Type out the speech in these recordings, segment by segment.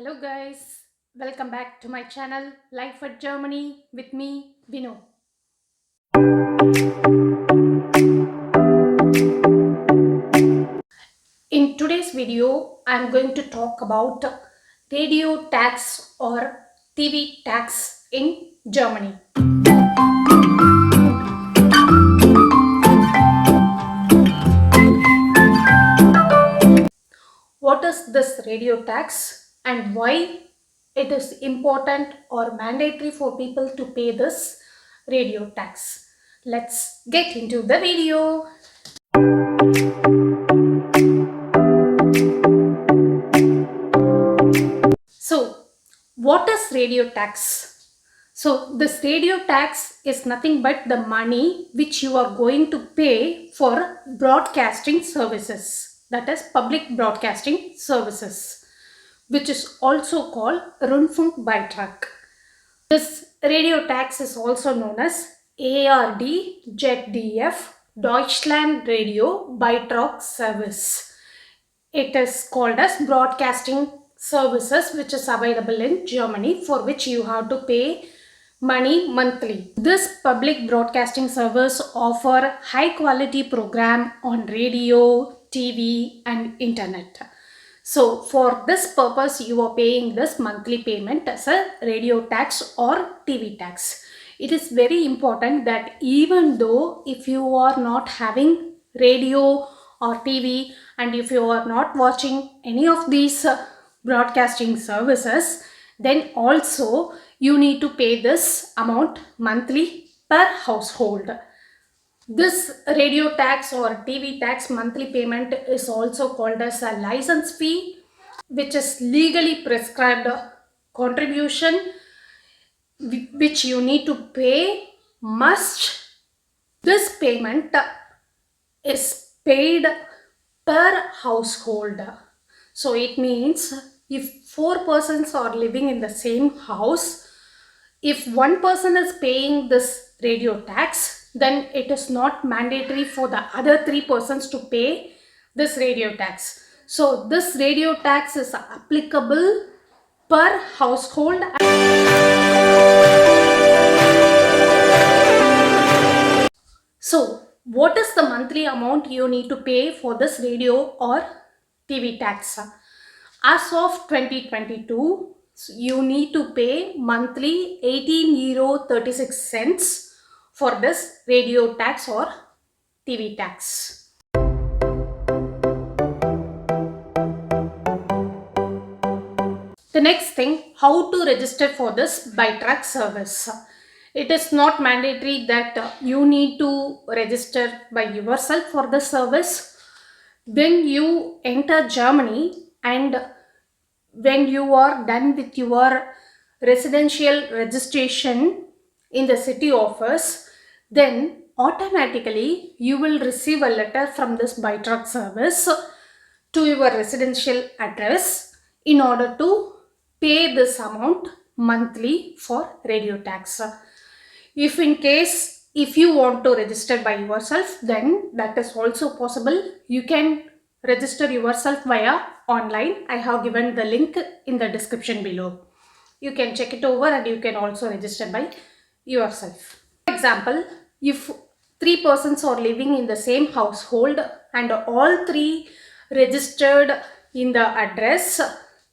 Hello guys, welcome back to my channel Life at Germany with me Vino. In today's video, I am going to talk about radio tax or TV tax in Germany. What is this radio tax and why it is important or mandatory for people to pay this radio tax? Let's get into the video. So, what is radio tax? So, this radio tax is nothing but the money which you are going to pay for broadcasting services, that is public broadcasting services, which is also called Rundfunkbeitrag. This radio tax is also known as ARD ZDF Deutschlandradio Beitragservice. It is called as broadcasting services which is available in Germany, for which you have to pay money monthly. This public broadcasting service offer high quality program on radio, TV and internet. So for this purpose you are paying this monthly payment as a radio tax or TV tax. It is very important that even though if you are not having radio or TV and if you are not watching any of these broadcasting services, then also you need to pay this amount monthly per household. This radio tax or TV tax monthly payment is also called as a license fee, which is legally prescribed contribution which you need to pay must. This payment is paid per household. So it means if 4 persons are living in the same house, if one person is paying this radio tax, then it is not mandatory for the other 3 persons to pay this radio tax. So this radio tax is applicable per household. So what is the monthly amount you need to pay for this radio or TV tax? As of 2022, you need to pay monthly 18 euro 36 for this radio tax or TV tax. The next thing, how to register for this Beitrag service. It is not mandatory that you need to register by yourself for the service. When you enter Germany and when you are done with your residential registration in the city office, then automatically you will receive a letter from this Beitrag service to your residential address in order to pay this amount monthly for radio tax. If in case if you want to register by yourself, then that is also possible. You can register yourself via online. I have given the link in the description below. You can check it over and you can also register by yourself. For example, if 3 persons are living in the same household and all 3 registered in the address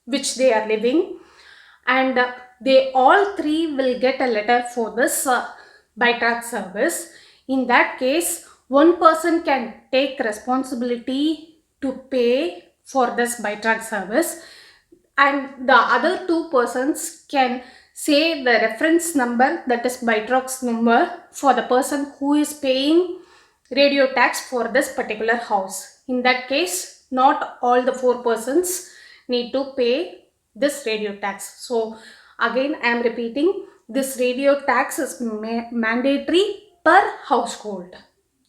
which they are living, and they all 3 will get a letter for this Beitrag service. In that case, one person can take responsibility to pay for this Beitrag service and the other 2 persons can say the reference number, that is Beitrag's number, for the person who is paying radio tax for this particular house. In that case, not all the 4 persons need to pay this radio tax. So again I am repeating, this radio tax is mandatory per household.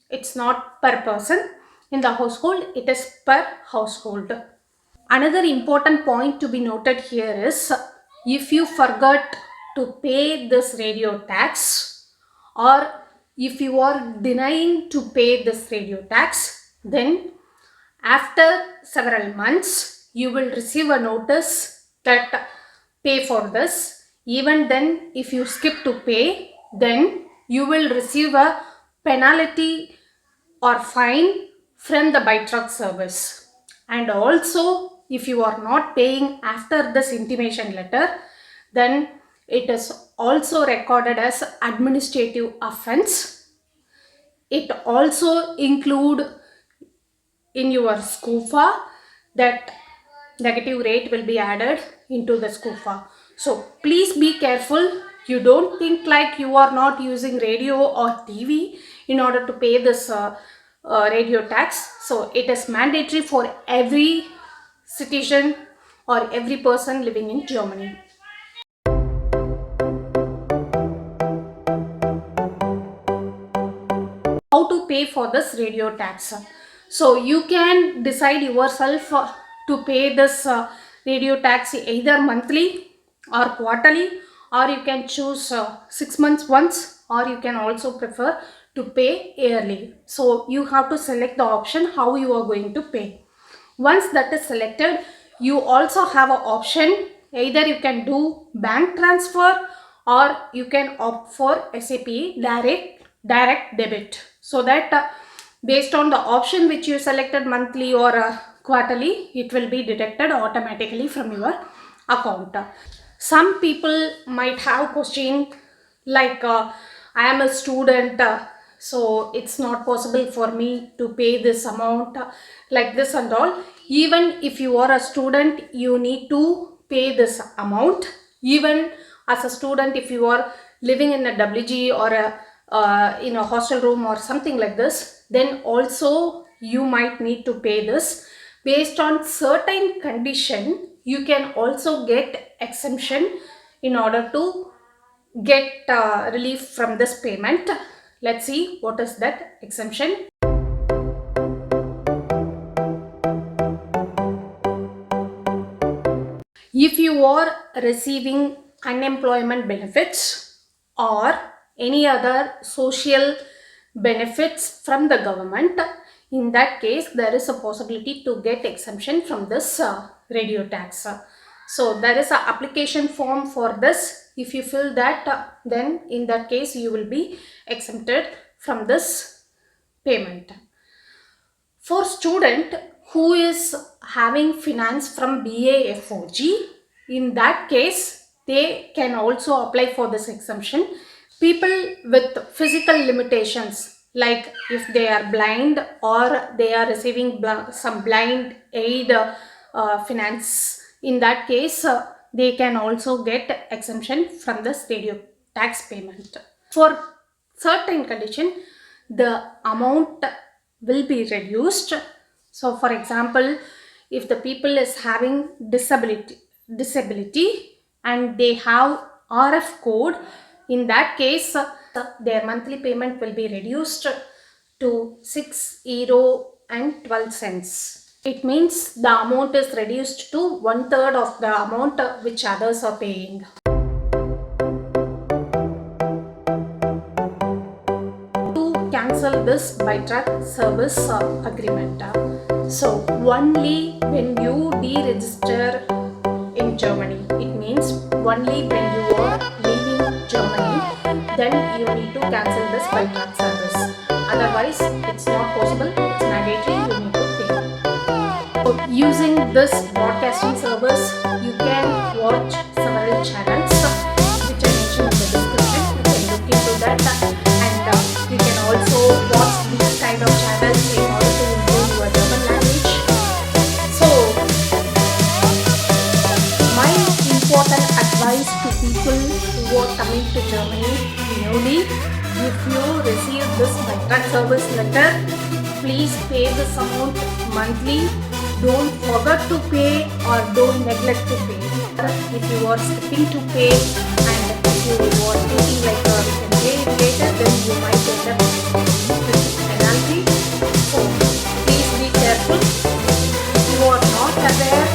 It's not per person in the household, it is per household. Another important point to be noted here is, if you forgot to pay this radio tax or if you are denying to pay this radio tax, then after several months you will receive a notice that pay for this. Even then, if you skip to pay, then you will receive a penalty or fine from the Beitrag service. And also, if you are not paying after this intimation letter, then it is also recorded as administrative offense. It also include in your SCUFA that negative rate will be added into the SCUFA. So please be careful. You don't think like you are not using radio or TV in order to pay this radio tax. So it is mandatory for every citizen or every person living in Germany. How to pay for this radio tax? So you can decide yourself to pay this radio tax either monthly or quarterly, or you can choose 6 months once, or you can also prefer to pay yearly. So you have to select the option how you are going to pay. Once that is selected, you also have an option. Either you can do bank transfer or you can opt for SAP direct debit. So that based on the option which you selected, monthly or quarterly, it will be deducted automatically from your account. Some people might have question like I am a student, so it's not possible for me to pay this amount like this and all. Even if you are a student, you need to pay this amount. Even as a student, if you are living in a WG or in a hostel room or something like this, then also you might need to pay this. Based on certain condition, you can also get exemption in order to get relief from this payment. Let's see what is that exemption. If you are receiving unemployment benefits or any other social benefits from the government, in that case there is a possibility to get exemption from this radio tax. So there is an application form for this. If you fill that, then in that case you will be exempted from this payment. For student who is having finance from BAFOG, in that case they can also apply for this exemption. People with physical limitations, like if they are blind or they are receiving some blind aid finance, in that case they can also get exemption from this radio tax payment. For certain condition, the amount will be reduced. So for example, if the people is having disability and they have RF code, in that case their monthly payment will be reduced to 6 euro and 12 cents. It means the amount is reduced to 1/3 of the amount which others are paying. To cancel this Beitrag service agreement, so only when you deregister in Germany, it means only when you are leaving Germany, then you need to cancel this Beitrag service. Otherwise, it's not possible. It's mandatory. You need to pay. So, using this broadcasting service, you can watch several channels which I mentioned in the description. You can look into that, and you can also watch these kind of channels in order to improve your German language. So, my important advice to people who are coming to Germany newly: if you receive this Beitrag service letter, please pay this amount monthly. Don't forget to pay or don't neglect to pay. If you are skipping to pay and if you are thinking like you can pay it later, then you might end up with penalty. So please be careful. If you are not aware,